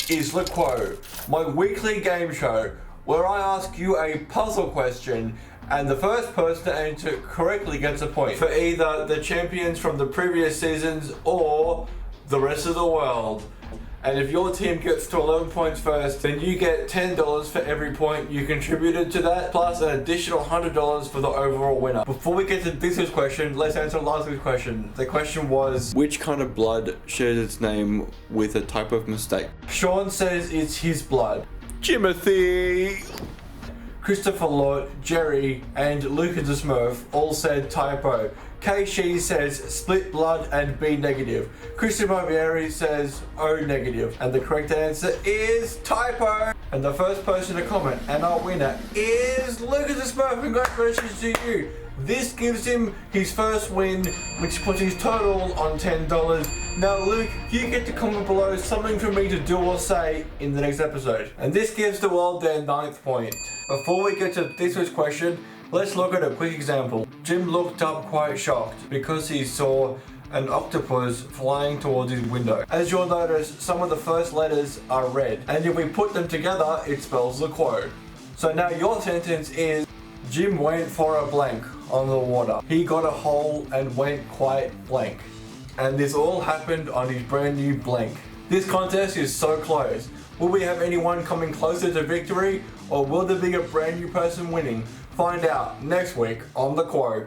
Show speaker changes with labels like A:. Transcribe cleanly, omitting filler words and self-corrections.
A: is LUQOTW, my weekly game show where I ask you a puzzle question and the first person to answer it correctly gets a point for either the champions from the previous seasons or the rest of the world. And if your team gets to 11 points first, then you get $10 for every point you contributed to that, plus an additional $100 for the overall winner. Before we get to this week's question, let's answer last week's question. The question was, which kind of blood shares its name with a type of mistake? Sean says it's his blood. Jimothy! Christopher Lord, Jerry, and Lucas the Smurf all said typo. She says split blood and B negative. Christian Barbieri says O negative. And the correct answer is typo. And the first person to comment and our winner is Lucas the Smurf. Congratulations to you. This gives him his first win, which puts his total on $10. Now Luke, you get to comment below something for me to do or say in the next episode. And this gives the world their 9th point. Before we get to this week's question, let's look at a quick example. Jim looked up quite shocked because he saw an octopus flying towards his window. As you'll notice, some of the first letters are red, and if we put them together, it spells LUQOTW. So now your sentence is, Jim went for a blank on the water. He got a hole and went quite blank. And this all happened on his brand new blank. This contest is so close. Will we have anyone coming closer to victory, or will there be a brand new person winning? Find out next week on LUQOTW.